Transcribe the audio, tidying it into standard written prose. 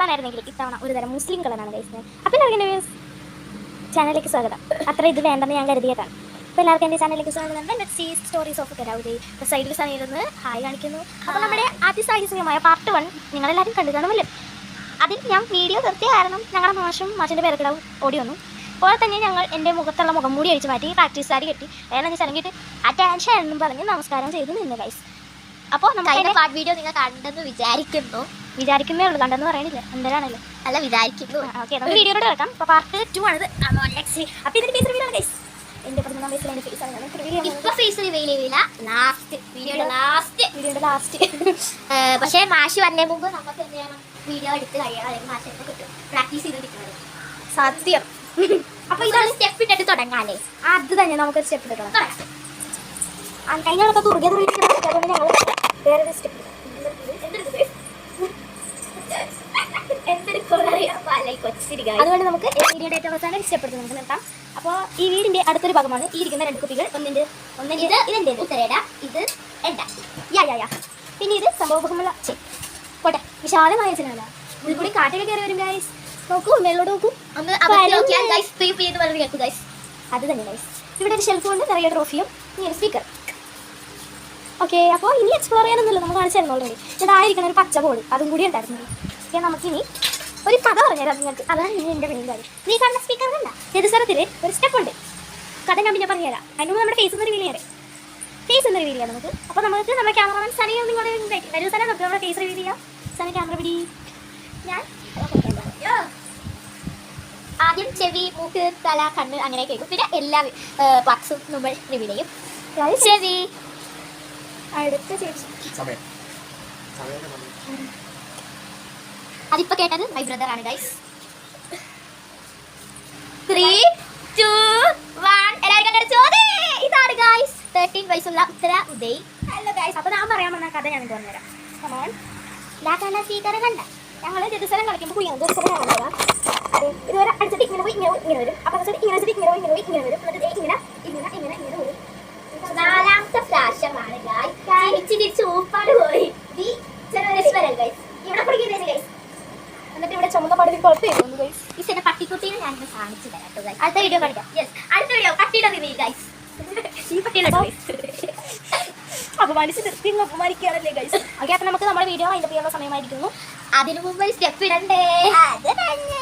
കളറായിരുന്നെങ്കിൽ ഇത്തവണ ഒരു തരം മുസ്ലിം കളറാണ് കഴിച്ചത്. അപ്പോൾ എല്ലാവർക്കും എൻ്റെ ചാനലിലേക്ക് സ്വാഗതം. അത്ര ഇത് വേണ്ടെന്ന് ഞാൻ കരുതിയതാണ്. അപ്പോൾ എല്ലാവർക്കും എൻ്റെ ചാനലിലേക്ക് സ്വാഗതം. ലെറ്റ്സ് സീ സ്റ്റോറീസ് ഓഫ് കരാവതി. സൈഡിൽ സനയിരുന്ന് ഹായ് കാണിക്കുന്നു. അപ്പോൾ നമ്മുടെ അതിസാഹസികമായ പാർട്ട് 1 നിങ്ങളെല്ലാവരും കണ്ടു കാണുമല്ലോ. അതിൽ ഞാൻ വീഡിയോ നിർത്തിയ കാരണം ഞങ്ങളുടെ മാഷിൻ്റെ പേരക്കിടാവും ഓടി വന്നു. അപ്പോൾ തന്നെ ഞങ്ങൾ എൻ്റെ മുഖത്തുള്ള മുഖം മൂടി അടിച്ച് മാറ്റി പ്രാക്ടീസ് സാരി കെട്ടി വേണമെന്ന് ചടങ്ങിയിട്ട് അറ്റൻഷൻ എന്നും പറഞ്ഞ് നമസ്കാരം ചെയ്ത് നിന്ന് ഗൈസ്. അപ്പോൾ നമ്മുടെ പാർട്ട് വീഡിയോ നിങ്ങൾ കണ്ടെന്ന് വിചാരിക്കുന്നേ ഉള്ളൂ, കണ്ടെന്ന് പറയണില്ല എന്താണല്ലോ അല്ല വിചാരിക്കുന്നു. ഓക്കെ, നമുക്ക് വീഡിയോയിലോട്ട് കിടക്കാം. അപ്പോൾ പാർട്ട് 2 ആണിത്. അപ്പോൾ ഇതിൻ്റെ ഫേസ് റിവീലാണ് ഗൈസ്. എൻ്റെ 13 വയസ്സിൽ എൻ്റെ ഫേസ് ആണ് ഇപ്പോൾ ഫേസ് റിവീൽ ചെയ്യില്ല, വീഡിയോയുടെ ലാസ്റ്റ്. പക്ഷേ മാഷ് വന്നേ മുമ്പ് നമുക്ക് എന്ത് ചെയ്യണം, വീഡിയോ എടുത്ത് കഴിയണം, അല്ലെങ്കിൽ മാഷ് എന്നെ കിട്ടും പ്രാക്ടീസ് ചെയ്ത് കിട്ടുന്നത് സത്യം. അപ്പോൾ ഇതാണ് സ്റ്റെപ്പ് ഇട്ടിട്ട് തുടങ്ങാല്ലേ. അത് തന്നെ നമുക്കൊരു സ്റ്റെപ്പ് ഇട്ട് തുടങ്ങാം. കഴിഞ്ഞ ആളൊക്കെ തുറകെ അതുകൊണ്ട് ഞങ്ങൾ വേറൊരു സ്റ്റെപ്പ് അതുകൊണ്ട് നമുക്ക് വീഡിയോയുടെ ഏറ്റവും അവസാനം സ്റ്റെപ്പ് എടുത്ത് നമുക്ക് നിർത്താം. അപ്പോൾ ഈ വീടിൻ്റെ അടുത്തൊരു ഭാഗമാണ് ഈ ഇരിക്കുന്ന 2 കുപ്പികൾ. ഒന്നിൻ്റെ ഇതെൻ്റെ ഉത്തരേട, ഇത് എൻ്റെ യാ. പിന്നെ ഇത് സംഭവമുള്ള പോട്ടെ വിശാലമായ ചിലവല്ല. ഇതിൽ കൂടി കാറ്റൊക്കെ കയറി വരും ഗൈസ്. നോക്കൂ, മേലോട്ട് നോക്കൂ. അത് തന്നെ ഗൈസ്. ഇവിടെ ഒരു ഷെൽഫ് കൊണ്ട് നിറയെ ട്രോഫിയും ഇങ്ങനെ സ്പീക്കർ. ഓക്കെ, അപ്പോൾ ഇനി എക്സ്പ്ലോർ ചെയ്യാനൊന്നുമില്ല, നമ്മൾ കാണിച്ചായിരുന്നു ഓൾറെഡി. ഇതായിരിക്കണം ഒരു പച്ച ബോൾ, അതും കൂടി ഉണ്ടായിരുന്നു. ഓക്കെ, നമുക്കിനി ഒരു കഥ പറഞ്ഞുതരാം നിങ്ങൾക്ക്. അതാണ് ഇനി എൻ്റെ മെയിൻ കാര്യം. നീ കാണുന്ന സ്പീക്കർ കണ്ട രജിസ്റ്ററത്തിൽ ഒരു സ്റ്റെപ്പ് ഉണ്ട്. കഥ ഞാൻ പിന്നെ പറഞ്ഞുതരാം. അതിന് മുമ്പ് നമ്മുടെ ഫേസ് ഒന്ന് റിവീൽ ചെയ്യാം നമുക്ക്. അപ്പോൾ നമുക്ക് നമ്മുടെ ക്യാമറമാൻ സനയെ നിങ്ങളുടെ വരും സ്ഥലം നമുക്ക് നമ്മുടെ ഫേസ് റിവീൽ ചെയ്യാം. സന ക്യാമറ പിടി. ഞാൻ ആദ്യം ചെവി, മൂക്ക്, തല, കണ്ണ് അങ്ങനെ കേൾക്കും. പിന്നെ എല്ലാ പാർട്സും നമ്മൾ റിവീൽ ചെയ്യും. ചെവി അടുത്ത ചേച്ചി അതിപ്പോ കേട്ടത് മൈ ബ്രദർ ആണ് ഗൈസ്. 3, 2, 1 എല്ലാവരും കണ്ടു. ഇതാണ് ഗൈസ് 13 വയസ്സുള്ള ഉത്തര ഉദയ്. Hello guys. അപ്പോൾ ഞാൻ പറയാൻ വന്ന കഥ ഞാൻ പറഞ്ഞുതരാം. കമോൺ. കണ്ട സ്പീക്കർ കണ്ട ഞങ്ങൾ ജെറുസലം കളിക്കുമ്പോൾ കുയ്യാണ് ജെറുസലം ഞാൻ പറഞ്ഞുതരാം. ഇതുവരെ അടിച്ചിട്ട് ഇങ്ങനെ പോയി ഇങ്ങനെ വരും. അപ്പോൾ ഇങ്ങനെ വെച്ചിട്ട് ഇങ്ങനെ വരും. എന്നിട്ട് ഇങ്ങനെ വരും. 4ാമത്തെ പ്രാവശ്യമാണ് ഗൈസ്. തിരിച്ച് ഊപ്പാട് പോയി. ഇവിടെ പിടിക്കുന്നത് ഗൈസ്. എന്നിട്ട് ഇവിടെ ചുമന്ന പാടിൽ കുഴപ്പമില്ല ഗൈസ്. ഈ ചില പട്ടിക്കുട്ടീനെ ഞാൻ കാണിച്ചു തരാം കേട്ടോ ഗൈസ്. അടുത്ത വീഡിയോ കാണിക്കാം. അടുത്ത വീഡിയോ പട്ടിയുടെ റിവീൽ ഗൈസ്. ഈ പട്ടിയുടെ അപമാനിച്ച് നിർത്തി അപമാനിക്കുകയാണല്ലേ ഗൈസ്. ഓക്കെ, അപ്പോൾ നമുക്ക് നമ്മുടെ വീഡിയോ അതിൻ്റെ ചെയ്യാനുള്ള സമയമായിരിക്കുന്നു. അതിനു മുമ്പ് ഒരു സ്റ്റെപ്പ് ഇടണ്ടേ? അത് തന്നെ